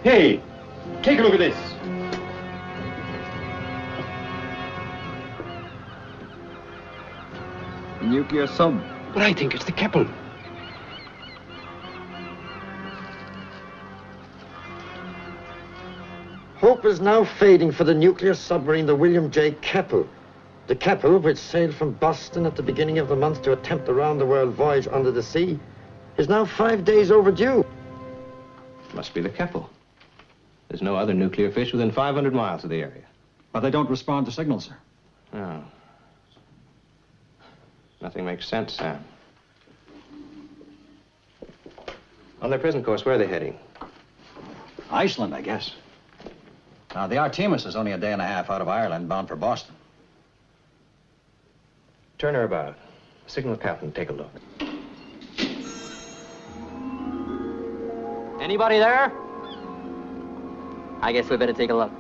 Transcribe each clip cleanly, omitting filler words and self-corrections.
Hey, take a look at this. Nuclear sub. But I think it's the Keppel. Hope is now fading for the nuclear submarine, the William J. Keppel. The Keppel, which sailed from Boston at the beginning of the month to attempt a round-the-world voyage under the sea, is now 5 days overdue. Must be the Keppel. There's no other nuclear fish within 500 miles of the area. But they don't respond to signals, sir. No. Nothing makes sense, Sam. On their present course, where are they heading? Iceland, I guess. Now, the Artemis is only a day and a half out of Ireland, bound for Boston. Turn her about. Signal Captain, take a look. Anybody there? I guess we better take a look.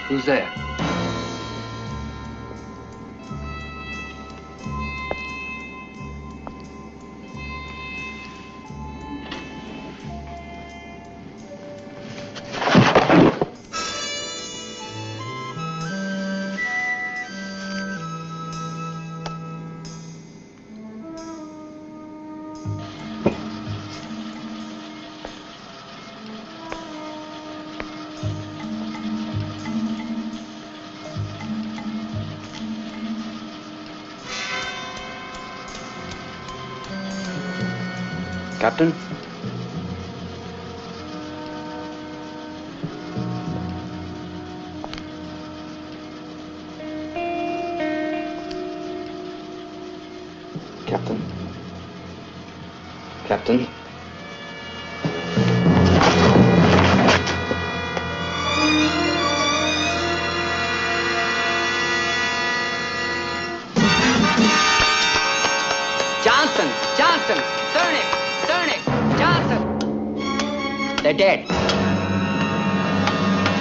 Who's there? Captain? Captain? Captain? Johnson! Johnson! Cernik! Cernik! Johnson! They're dead.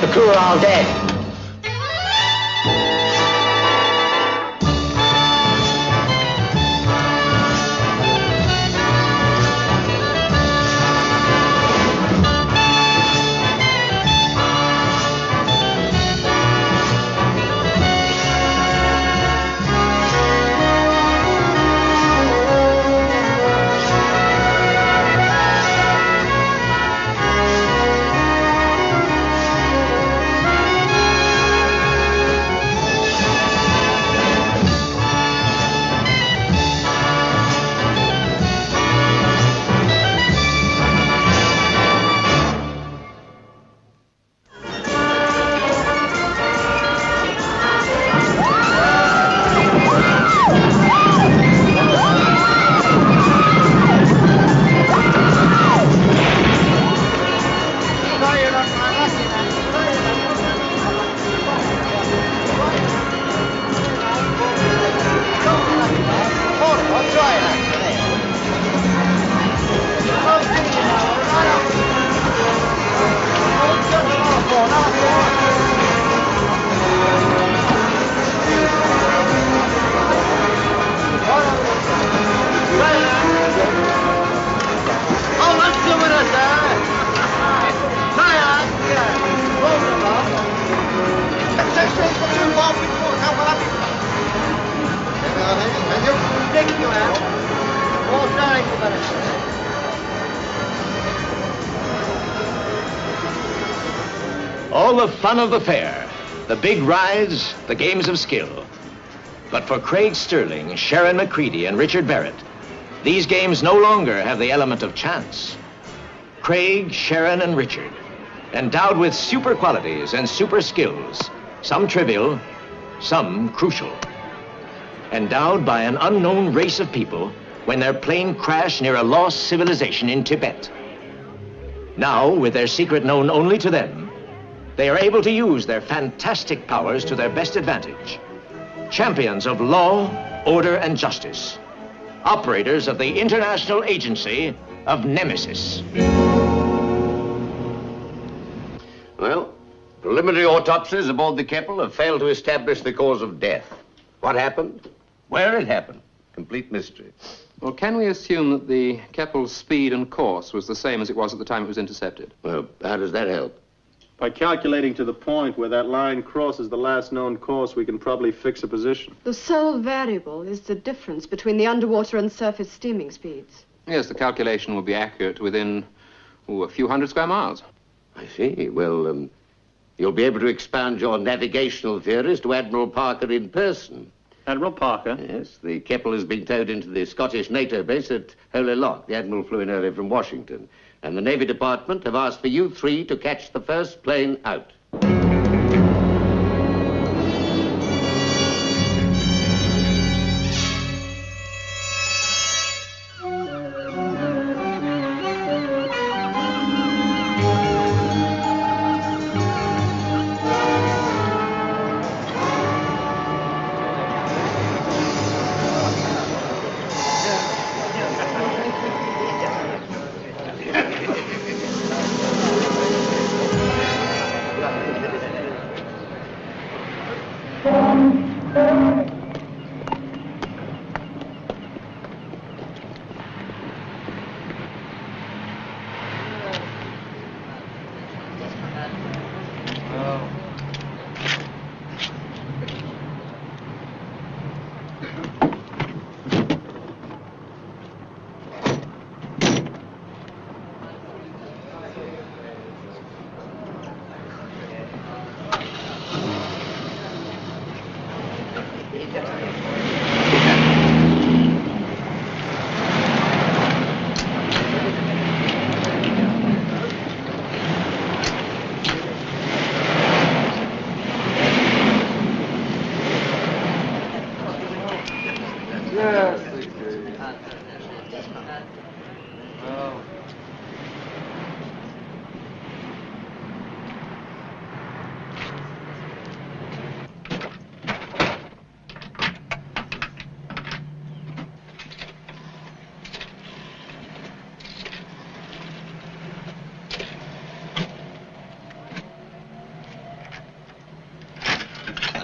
The crew are all dead. Thank you, All the fun of the fair, the big rides, the games of skill. But for Craig Stirling, Sharon McCready, and Richard Barrett, these games no longer have the element of chance. Craig, Sharon, and Richard, endowed with super qualities and super skills, some trivial, some crucial. Endowed by an unknown race of people when their plane crashed near a lost civilization in Tibet. Now, with their secret known only to them, they are able to use their fantastic powers to their best advantage. Champions of law, order, and justice. Operators of the International Agency of Nemesis. Well, preliminary autopsies aboard the Keppel have failed to establish the cause of death. What happened? Where it happened? Complete mystery. Well, can we assume that the Keppel's speed and course was the same as it was at the time it was intercepted? Well, how does that help? By calculating to the point where that line crosses the last known course, we can probably fix a position. The sole variable is the difference between the underwater and surface steaming speeds. Yes, the calculation will be accurate to within, a few hundred square miles. I see. Well, you'll be able to expound your navigational theories to Admiral Parker in person. Admiral Parker? Yes, the Keppel is being towed into the Scottish NATO base at Holy Loch. The Admiral flew in earlier from Washington. And the Navy Department have asked for you three to catch the first plane out.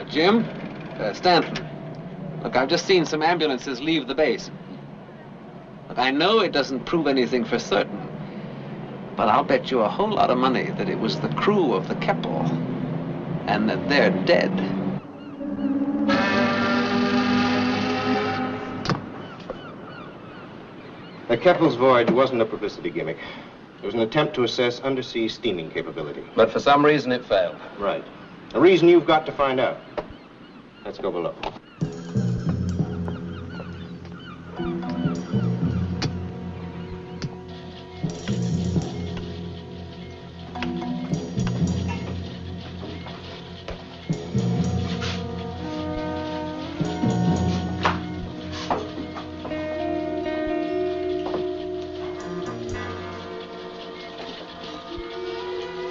Jim? Stanton. Look, I've just seen some ambulances leave the base. Look, I know it doesn't prove anything for certain, but I'll bet you a whole lot of money that it was the crew of the Keppel, and that they're dead. The Keppel's voyage wasn't a publicity gimmick. It was an attempt to assess undersea steaming capability. But for some reason it failed. Right. A reason you've got to find out. Let's go below.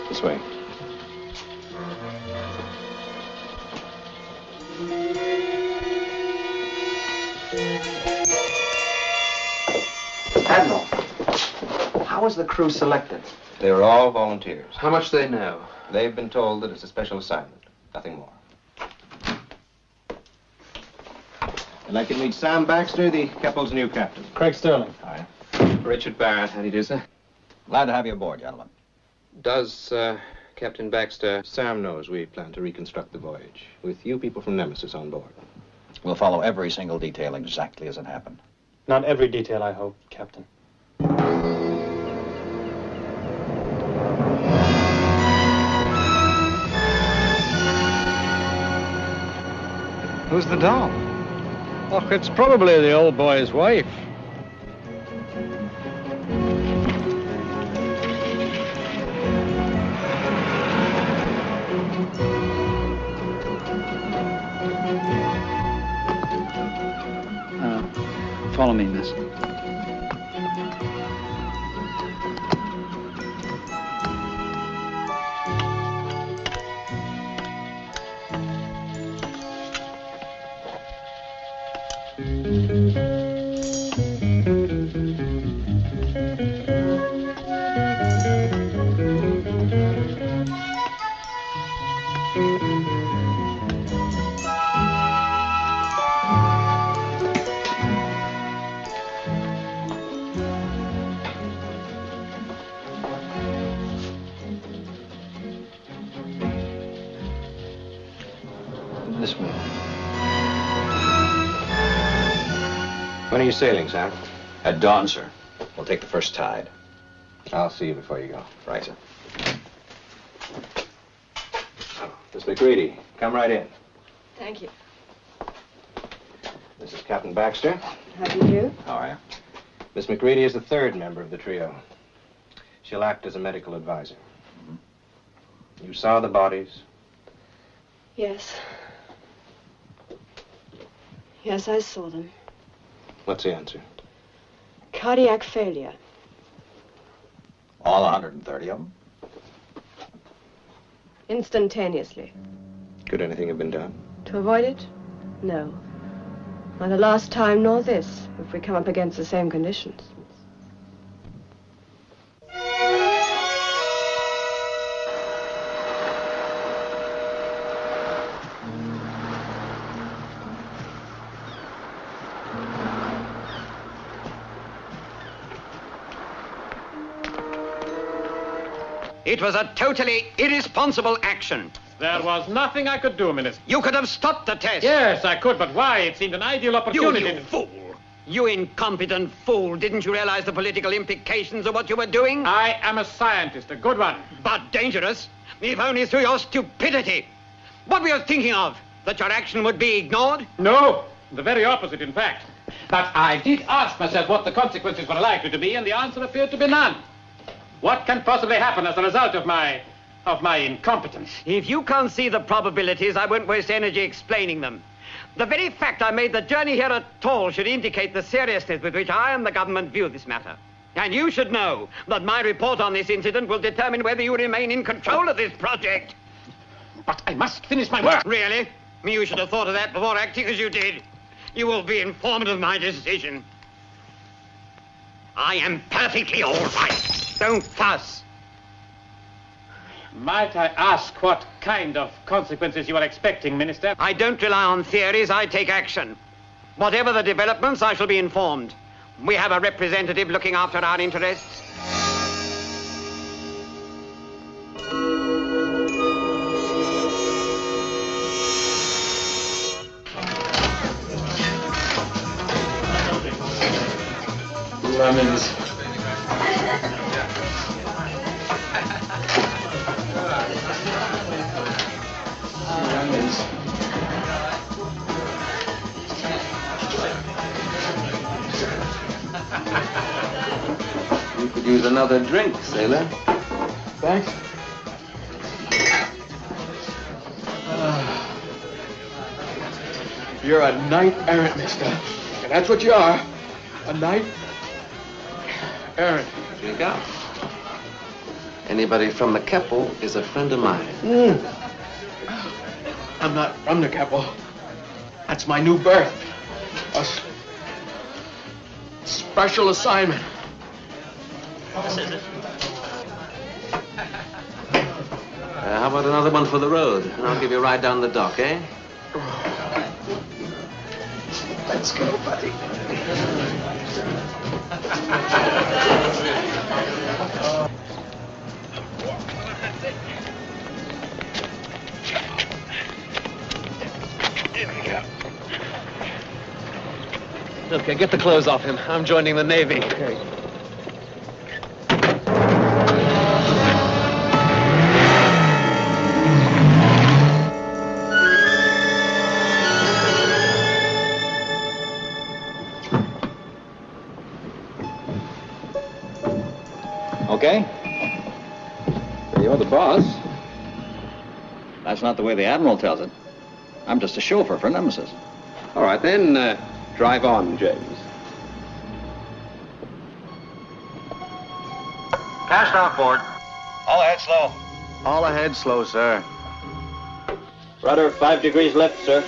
This way. Admiral, how was the crew selected? They were all volunteers. How much do they know? They've been told that it's a special assignment. Nothing more. I'd like you to meet Sam Baxter, the Keppel's new captain. Craig Stirling. Hi. Richard Barrett, how do you do, sir? Glad to have you aboard, gentlemen. Does, Captain Baxter... Sam knows we plan to reconstruct the voyage, with you people from Nemesis on board. We'll follow every single detail exactly as it happened. Not every detail, I hope, Captain. Who's the doll? Oh, it's probably the old boy's wife. Follow me, miss. This way. When are you sailing, Sam? At dawn, sir. We'll take the first tide. I'll see you before you go. Right, sir. Miss McCready, come right in. Thank you. This is Captain Baxter. How do you do? How are you? Miss McCready is the third member of the trio. She'll act as a medical advisor. You saw the bodies? Yes. Yes, I saw them. What's the answer? Cardiac failure. All 130 of them? Instantaneously. Could anything have been done? To avoid it? No. Neither last time nor this, if we come up against the same conditions. It was a totally irresponsible action. There was nothing I could do, Minister. You could have stopped the test. Yes, I could, but why? It seemed an ideal opportunity. You fool. You incompetent fool. Didn't you realize the political implications of what you were doing? I am a scientist, a good one. But dangerous, if only through your stupidity. What were you thinking of? That your action would be ignored? No, the very opposite, in fact. But I did ask myself what the consequences were likely to be, and the answer appeared to be none. What can possibly happen as a result of my incompetence? If you can't see the probabilities, I won't waste energy explaining them. The very fact I made the journey here at all should indicate the seriousness with which I and the government view this matter. And you should know that my report on this incident will determine whether you remain in control of this project. But I must finish my work. Really? You should have thought of that before acting as you did. You will be informed of my decision. I am perfectly all right. Don't fuss. Might I ask what kind of consequences you are expecting, Minister? I don't rely on theories, I take action. Whatever the developments, I shall be informed. We have a representative looking after our interests. Lemons. You could use another drink, sailor. Thanks. You're a knight-errant, mister. And that's what you are. A knight-errant. Drink up. Anybody from the Keppel is a friend of mine. I'm not from the Keppel. That's my new berth. A special assignment. This is it. How about another one for the road? And I'll give you a ride down the dock, eh? Let's go, buddy. Here we go. Okay, get the clothes off him. I'm joining the Navy. Okay. That's not the way the Admiral tells it. I'm just a chauffeur for Nemesis. All right, then, drive on, James. Cast off board. All ahead slow. All ahead slow, sir. Rudder 5 degrees left, sir.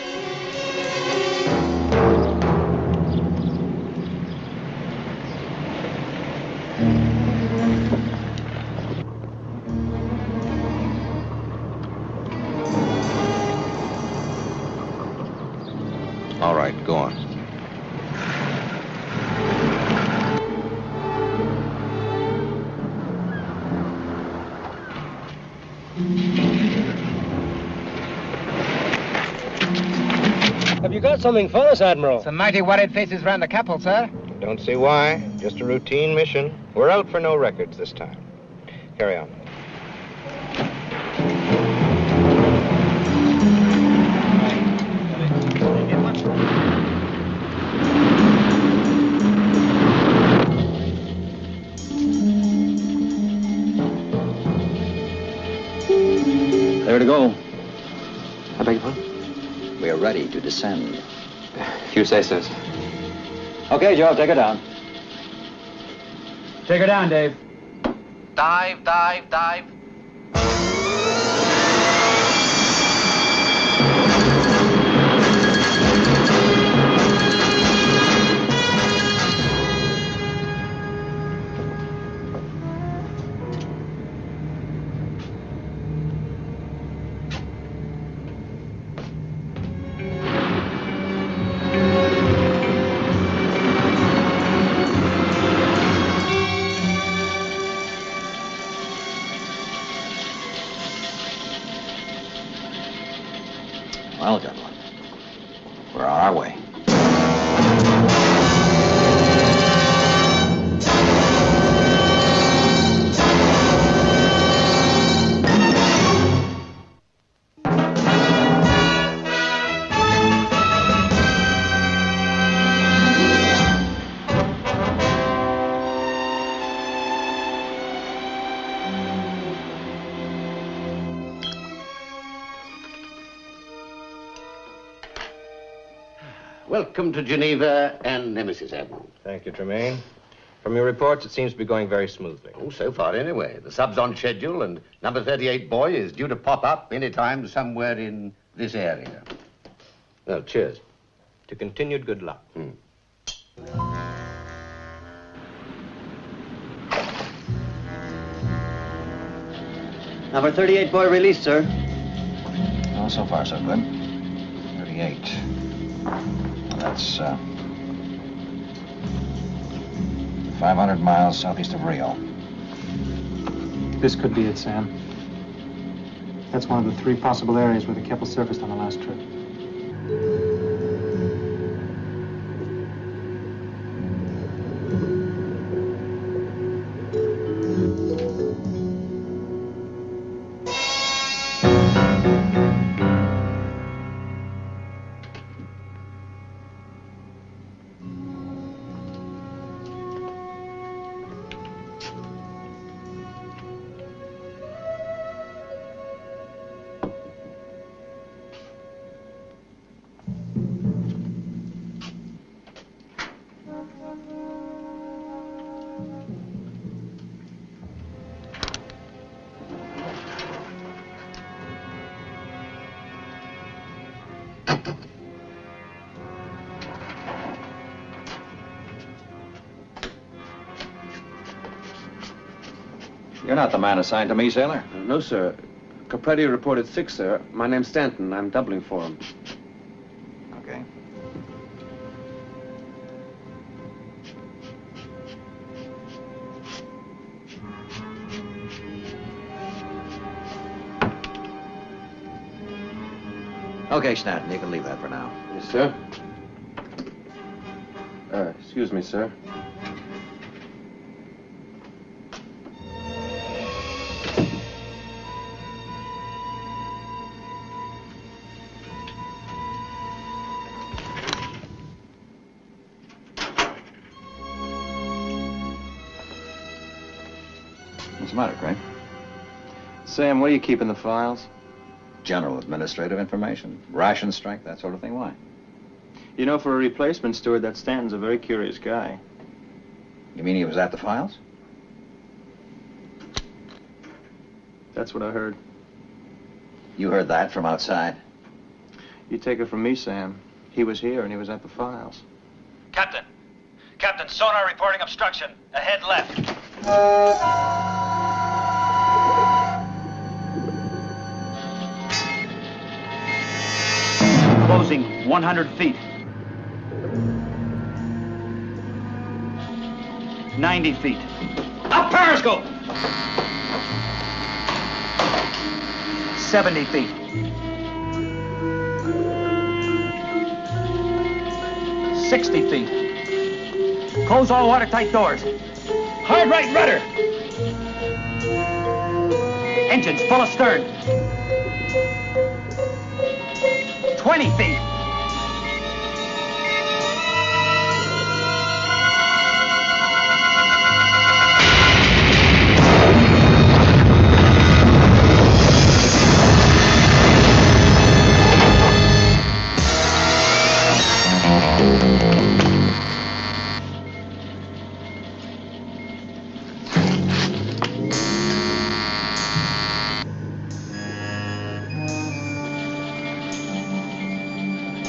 All right, go on. Have you got something for us, Admiral? Some mighty worried faces around the Capel, sir. Don't see why. Just a routine mission. We're out for no records this time. Carry on. Clear to go. I beg your pardon? We are ready to descend. You say so. Okay, Joe, take her down. Take her down, Dave. Dive, dive, dive. Well, gentlemen, we're on our way. Welcome to Geneva and Nemesis, Admiral. Thank you, Tremaine. From your reports, it seems to be going very smoothly. Oh, so far anyway. The sub's on schedule, and number 38 boy is due to pop up anytime somewhere in this area. Well, cheers. To continued good luck. Number 38 boy released, sir. Oh, so far, so good. 38. That's 500 miles southeast of Rio. This could be it, Sam. That's one of the 3 possible areas where the Keppel surfaced on the last trip. You're not the man assigned to me, sailor. No, sir. Capretti reported 6, sir. My name's Stanton. I'm doubling for him. Okay. Okay, Stanton, you can leave that for now. Yes, sir. Excuse me, sir. What's the matter, Craig? Sam, what do you keep in the files? general administrative information. Ration strength, that sort of thing. Why? You know, for a replacement steward, that Stanton's a very curious guy. You mean he was at the files? That's what I heard. You heard that from outside? You take it from me, Sam. He was here and he was at the files. Captain! Captain, sonar reporting obstruction. Ahead left. Closing 100 feet. 90 feet. Up periscope! 70 feet. 60 feet. Close all watertight doors. Hard right rudder. Engines full astern. 20 feet.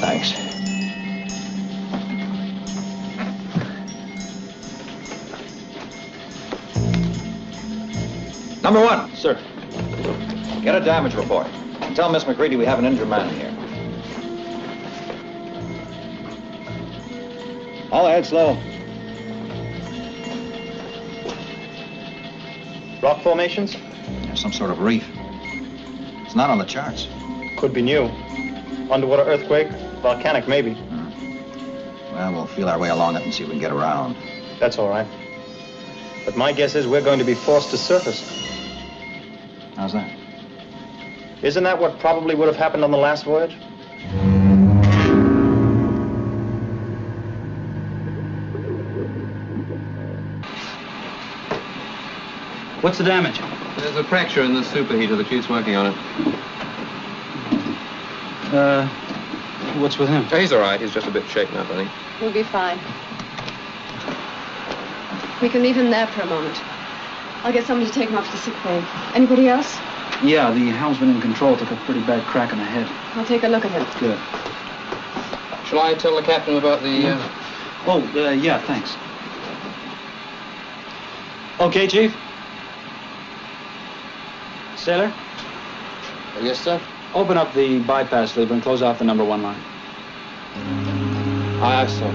Thanks. Number one. Sir. Get a damage report. And tell Miss McCready we have an injured man here. All ahead, slow. Rock formations? Yeah, some sort of reef. It's not on the charts. Could be new. Underwater earthquake, volcanic maybe. Well, we'll feel our way along it and see if we can get around. That's all right. But my guess is we're going to be forced to surface. How's that? Isn't that what probably would have happened on the last voyage? What's the damage? There's a fracture in the superheater. The chief's working on it. What's with him? He's all right. He's just a bit shaken up, I think. We'll be fine. We can leave him there for a moment. I'll get somebody to take him up to the sick bay. Anybody else? Yeah, the helmsman in control took a pretty bad crack on the head. I'll take a look at him. Good. Shall I tell the captain about the... Yeah, thanks. Okay, Chief? Sailor? Yes, sir? Open up the bypass lever and close off the number one line. Aye, sir.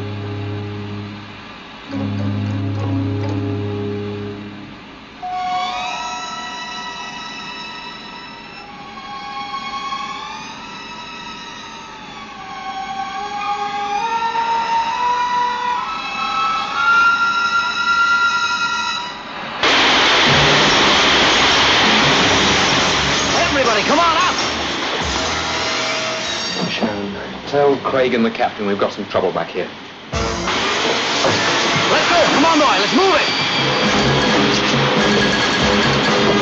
Tell Craig and the captain we've got some trouble back here. Let's go! Come on, boy, let's move it!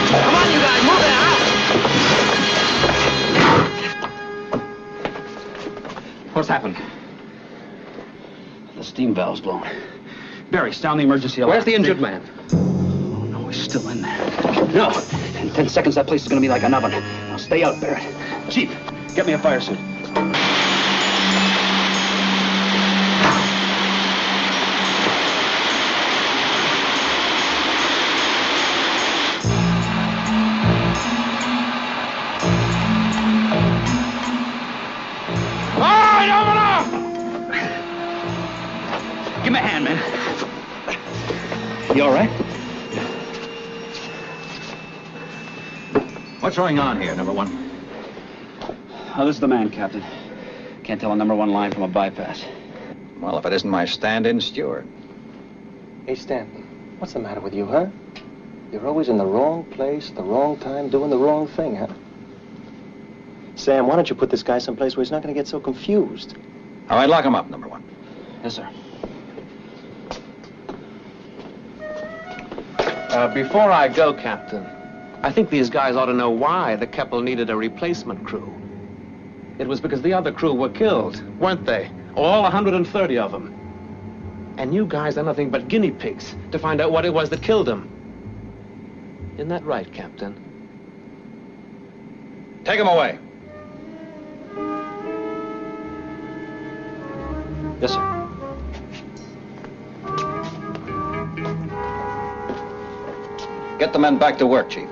Come on, you guys, move it out! What's happened? The steam valve's blown. Barry, sound the emergency alarm. Where's the injured man? Oh, no, he's still in there. No! In 10 seconds, that place is going to be like an oven. Now, stay out, Barrett. Chief, get me a fire suit. Give me a hand, man. You all right? What's going on here, number one? Oh, this is the man, Captain. Can't tell a number one line from a bypass. Well, if it isn't my stand-in steward. Hey, Stanton, what's the matter with you, huh? You're always in the wrong place, the wrong time, doing the wrong thing, huh? Sam, why don't you put this guy someplace where he's not going to get so confused? All right, lock him up, number one. Yes, sir. Before I go, Captain, I think these guys ought to know why the Keppel needed a replacement crew. It was because the other crew were killed, weren't they? All 130 of them. And you guys are nothing but guinea pigs to find out what it was that killed them. Isn't that right, Captain? Take him away. Yes, sir. Get the men back to work, Chief.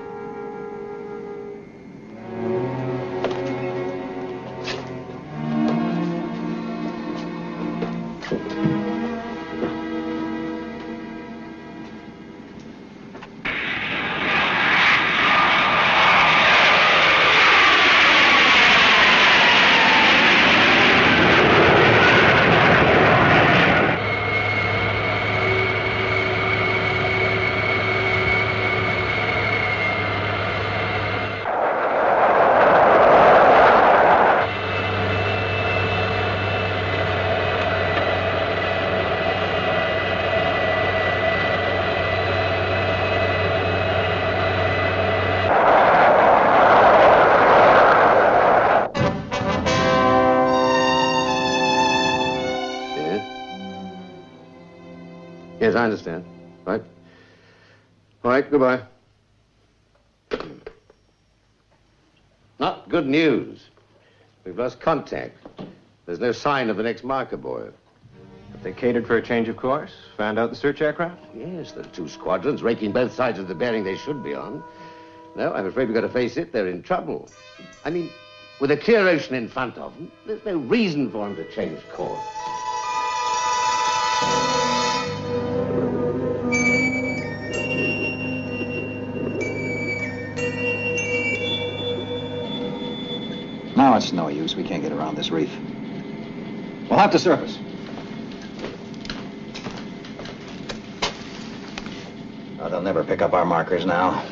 Yes, I understand. Right. All right, goodbye. Not good news. We've lost contact. There's no sign of the next marker boy. But they catered for a change of course? Found out the search aircraft? Yes, there are 2 squadrons raking both sides of the bearing they should be on. No, I'm afraid we've got to face it. They're in trouble. I mean, with a clear ocean in front of them, there's no reason for them to change course. Now it's no use. We can't get around this reef. We'll have to surface. Oh, they'll never pick up our markers now.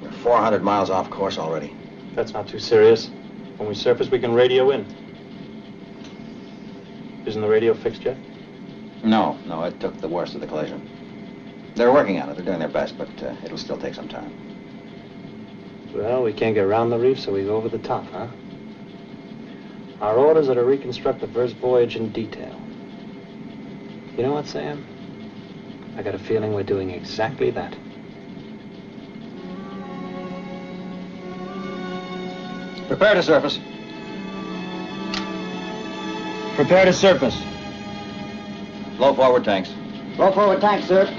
We're 400 miles off course already. That's not too serious. When we surface, we can radio in. Isn't the radio fixed yet? No, it took the worst of the collision. They're working on it. They're doing their best, but it'll still take some time. Well, we can't get around the reef, so we go over the top, huh? Our orders are to reconstruct the first voyage in detail. You know what, Sam? I got a feeling we're doing exactly that. Prepare to surface. Prepare to surface. Blow forward tanks. Blow forward tanks, sir.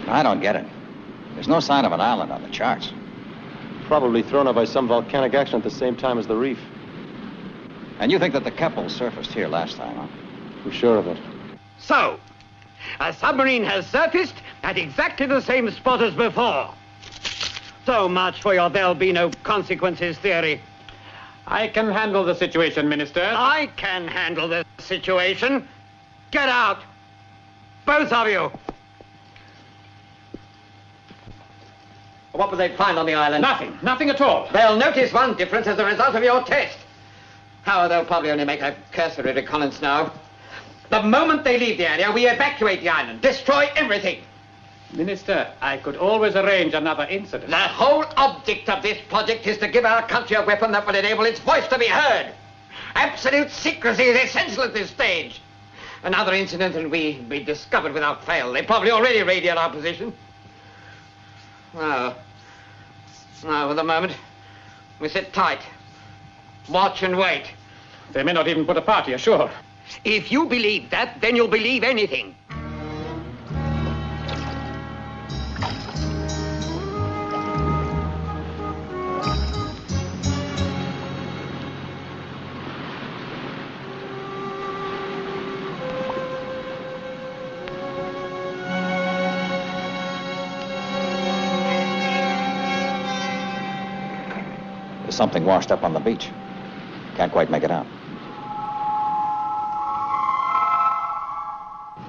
I don't get it. There's no sign of an island on the charts. Probably thrown out by some volcanic action at the same time as the reef. And you think that the Keppel surfaced here last time, huh? We're sure of it. So, a submarine has surfaced at exactly the same spot as before. So much for your there'll be no consequences theory. I can handle the situation, Minister. I can handle the situation. Get out. Both of you. What will they find on the island? Nothing at all. They'll notice one difference as a result of your test. How they'll probably only make a cursory reconnaissance now. The moment they leave the area, we evacuate the island, destroy everything. Minister, I could always arrange another incident. The whole object of this project is to give our country a weapon that will enable its voice to be heard. Absolute secrecy is essential at this stage. Another incident and we be discovered without fail. They probably already radioed our position. No, for the moment, we sit tight. Watch and wait. They may not even put a party ashore. If you believe that, then you'll believe anything. There's something washed up on the beach. Can't quite make it out.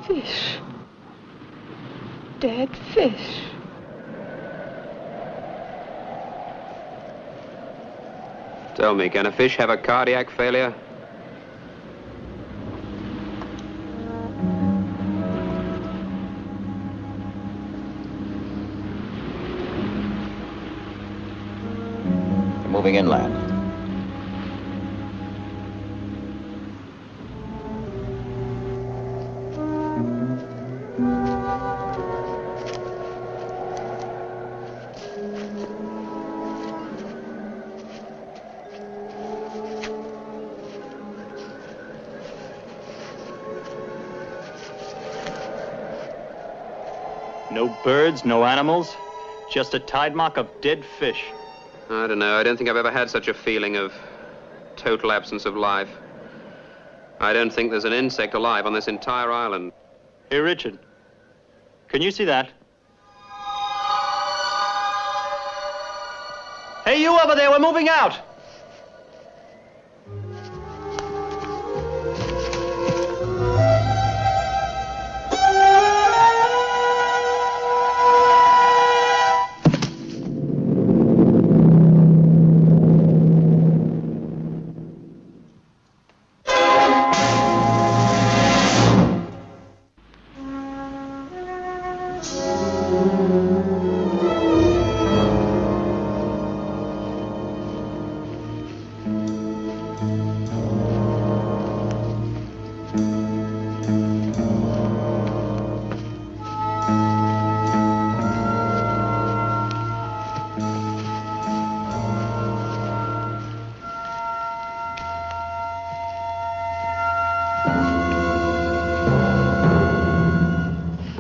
Fish. Dead fish. Tell me, can a fish have a cardiac failure? We're moving inland. No birds, no animals, just a tide mark of dead fish. I don't know. I don't think I've ever had such a feeling of total absence of life. I don't think there's an insect alive on this entire island. Hey, Richard, can you see that? Hey, you over there, we're moving out!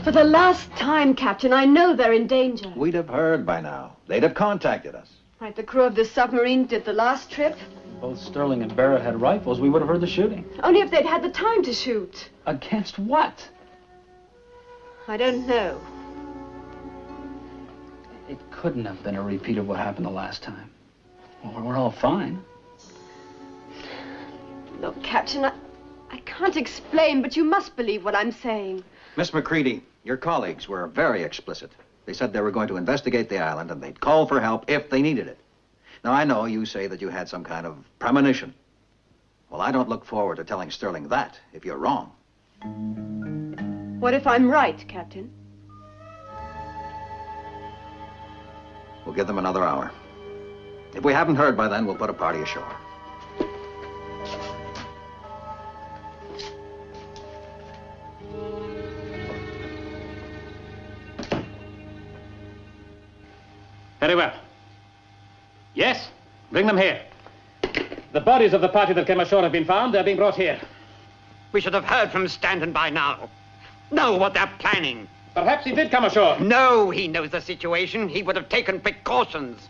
For the last time, Captain, I know they're in danger. We'd have heard by now. They'd have contacted us. Right, the crew of this submarine did the last trip. Both Sterling and Barrett had rifles. We would have heard the shooting. Only if they'd had the time to shoot. Against what? I don't know. It couldn't have been a repeat of what happened the last time. Well, we're all fine. Look, Captain, I can't explain, but you must believe what I'm saying. Miss McCready, your colleagues were very explicit. They said they were going to investigate the island and they'd call for help if they needed it. Now, I know you say that you had some kind of premonition. Well, I don't look forward to telling Sterling that if you're wrong. What if I'm right, Captain? We'll give them another hour. If we haven't heard by then, we'll put a party ashore. Very well. Yes, bring them here. The bodies of the party that came ashore have been found. They're being brought here. We should have heard from Stanton by now. Know what they're planning. Perhaps he did come ashore. No, he knows the situation. He would have taken precautions.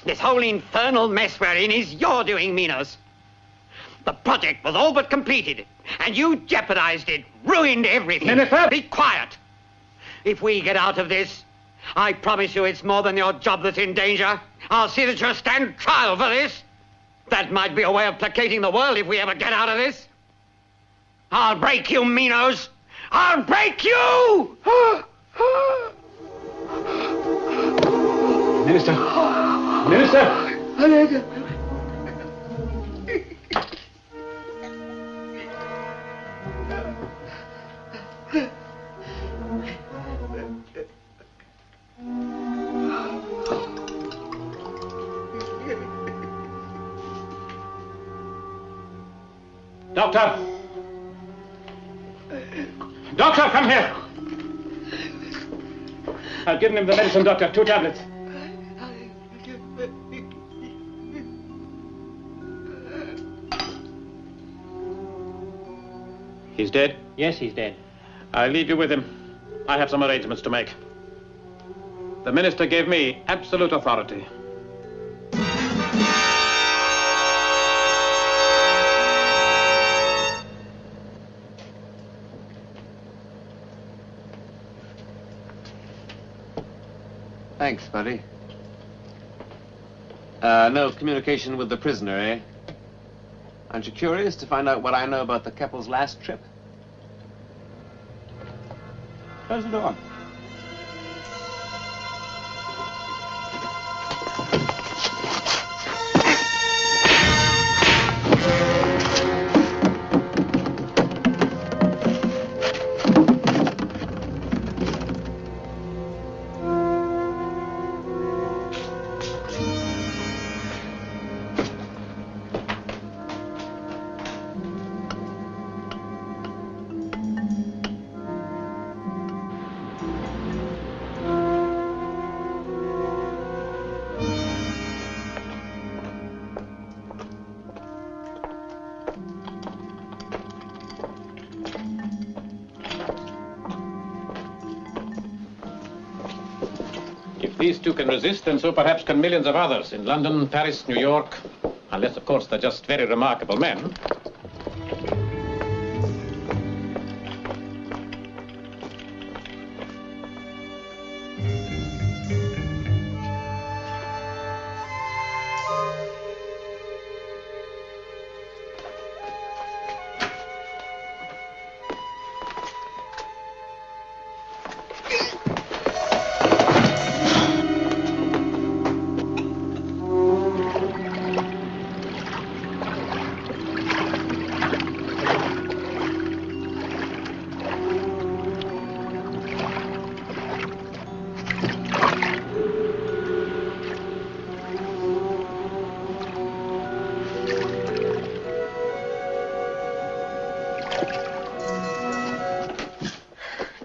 This whole infernal mess we're in is your doing, Minos. The project was all but completed, and you jeopardized it, ruined everything. Minister! Be quiet. If we get out of this, I promise you it's more than your job that's in danger. I'll see that you stand trial for this. That might be a way of placating the world if we ever get out of this. I'll break you, Minos. I'll break you! Minister! Minister! Doctor! Doctor, come here! I've given him the medicine, Doctor. 2 tablets. He's dead? Yes, he's dead. I'll leave you with him. I have some arrangements to make. The minister gave me absolute authority. Thanks, buddy. No communication with the prisoner, eh? Aren't you curious to find out what I know about the Keppel's last trip? Close the door. These two can resist, and so perhaps can millions of others in London, Paris, New York, unless, of course, they're just very remarkable men.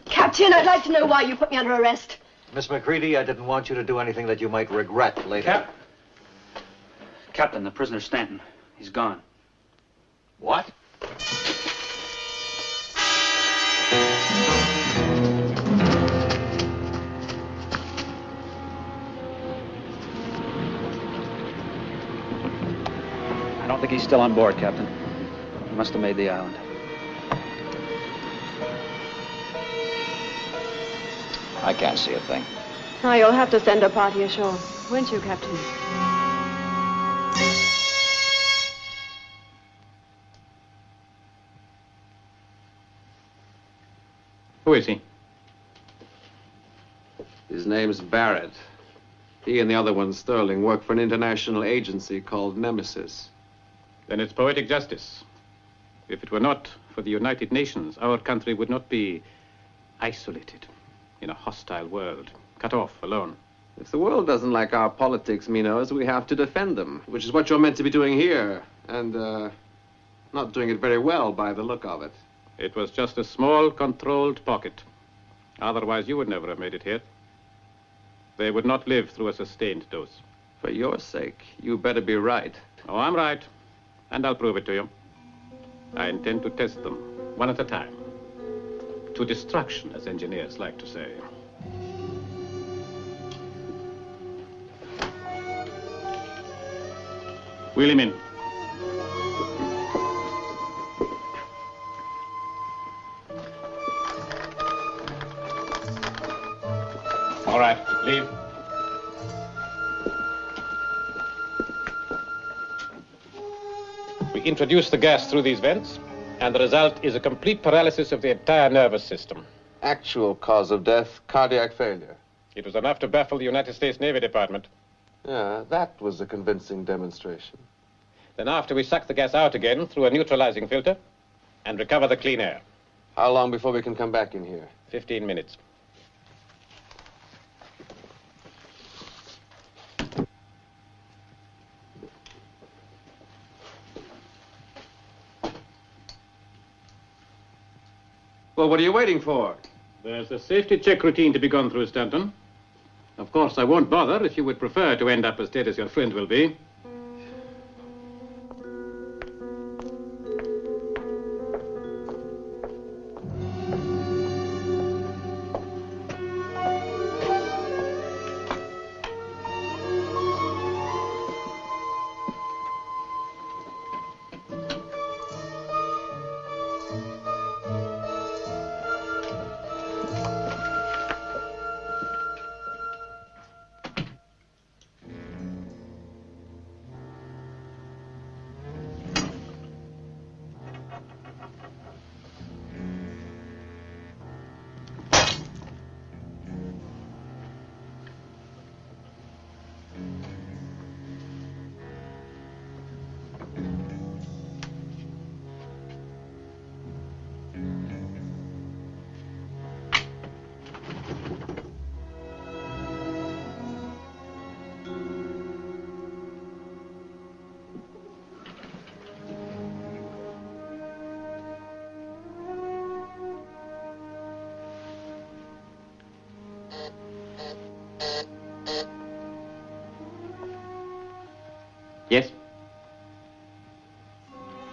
Captain, I'd like to know why you put me under arrest. Miss McCready, I didn't want you to do anything that you might regret later. Captain, the prisoner Stanton. He's gone. What? I don't think he's still on board, Captain. He must have made the island. I can't see a thing. Oh, you'll have to send a party ashore, won't you, Captain? Who is he? His name's Barrett. He and the other one, Sterling, work for an international agency called Nemesis. Then it's poetic justice. If it were not for the United Nations, our country would not be isolated in a hostile world, cut off, alone. If the world doesn't like our politics, Minos, we have to defend them, which is what you're meant to be doing here, and not doing it very well by the look of it. It was just a small, controlled pocket. Otherwise, you would never have made it here. They would not live through a sustained dose. For your sake, you better be right. Oh, I'm right, and I'll prove it to you. I intend to test them, one at a time. To destruction, as engineers like to say. Wheel him in. All right, leave. We introduce the gas through these vents, and the result is a complete paralysis of the entire nervous system. Actual cause of death, cardiac failure. It was enough to baffle the United States Navy Department. Yeah, that was a convincing demonstration. Then after we suck the gas out again through a neutralizing filter and recover the clean air. How long before we can come back in here? 15 minutes. Well, what are you waiting for? There's a safety check routine to be gone through, Stanton. Of course, I won't bother if you would prefer to end up as dead as your friend will be.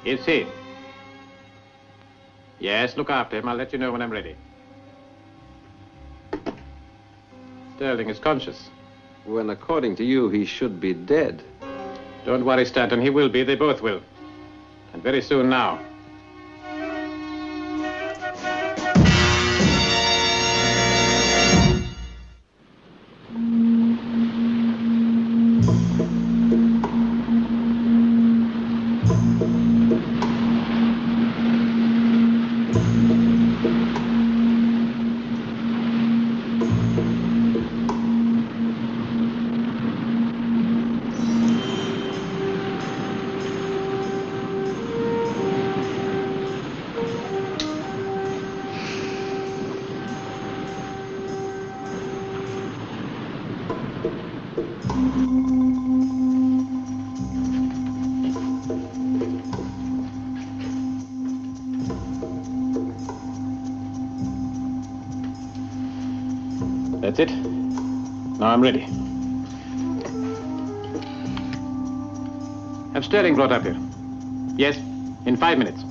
Is he? Yes, look after him. I'll let you know when I'm ready. Sterling is conscious. When, according to you, he should be dead. Don't worry, Stanton. He will be. They both will. And very soon now. That's it. Now I'm ready. Have Sterling brought up here. Yes, in 5 minutes.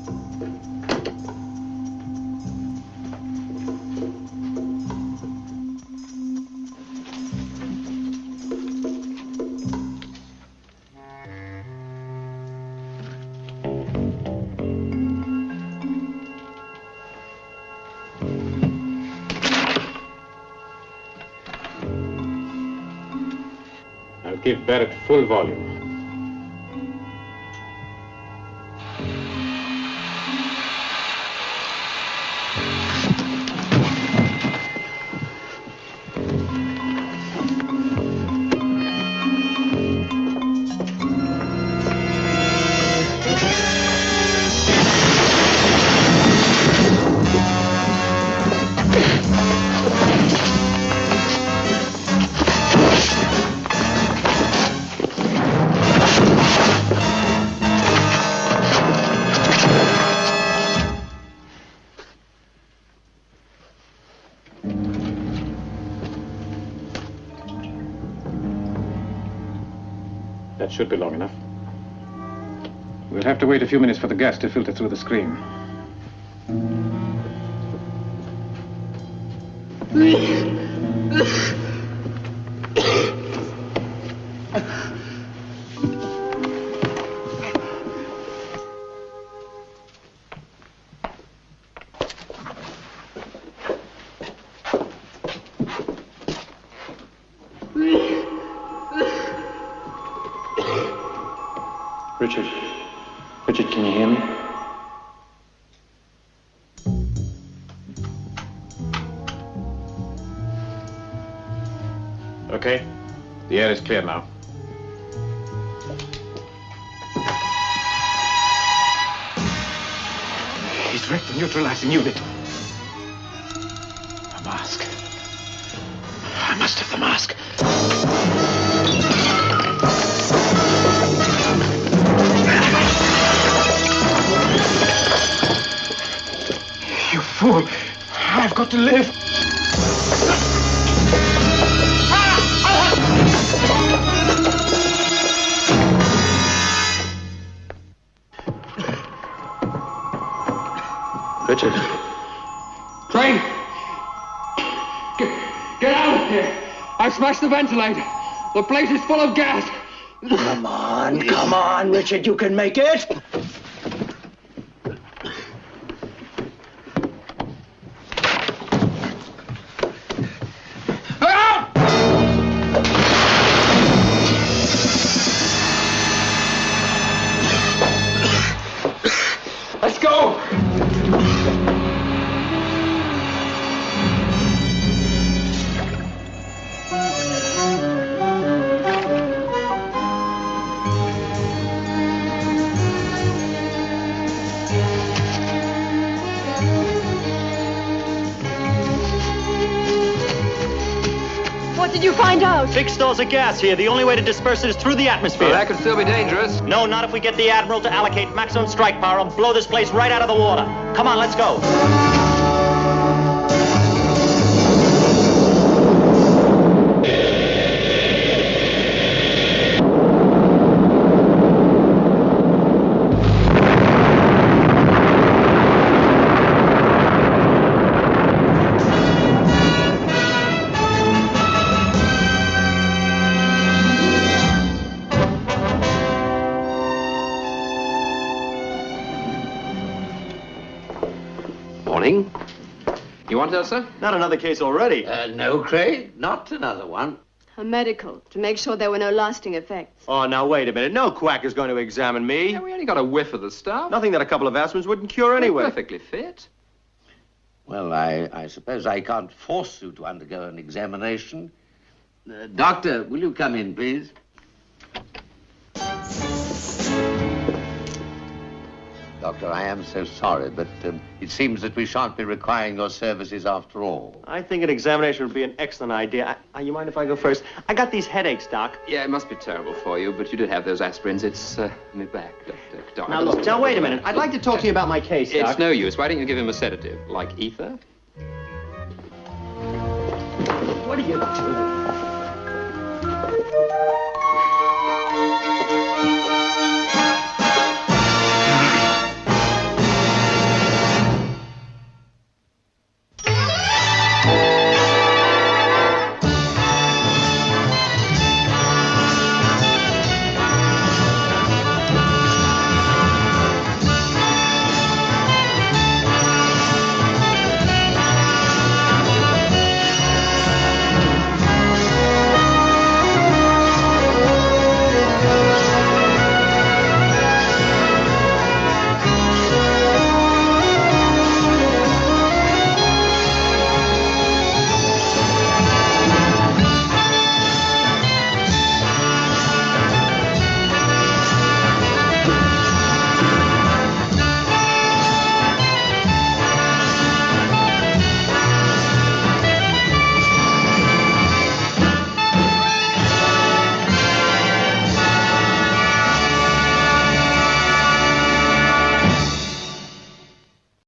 Give Barrett full volume. That should be long enough. We'll have to wait a few minutes for the gas to filter through the screen. Richard, can you hear me? Okay. The air is clear now. He's wrecked the neutralizing unit. The mask. I must have the mask. You fool! I've got to live! Richard. Crane! Get out of here! I've smashed the ventilator. The place is full of gas. Come on, Richard, you can make it. Let's go! What did you find out? Big stores of gas here. The only way to disperse it is through the atmosphere. Well, that could still be dangerous. No, not if we get the Admiral to allocate maximum strike power and blow this place right out of the water. Come on, let's go. morning. You want that, sir? Not another case already. No, Craig, not another one. A medical, to make sure there were no lasting effects. Oh, now, wait a minute. No quack is going to examine me. Yeah, we only got a whiff of the stuff. Nothing that a couple of aspirins wouldn't cure anyway. We're perfectly fit. Well, I suppose I can't force you to undergo an examination. Doctor, will you come in, please? Doctor, I am so sorry, but it seems that we shan't be requiring your services after all. I think an examination would be an excellent idea. You mind if I go first? I got these headaches, Doc. Yeah, it must be terrible for you, but you did have those aspirins. It's me back, Doctor. Now, look, now, wait a minute. I'd like to talk to you about my case, Doc. It's no use. Why don't you give him a sedative, like ether? What are you doing?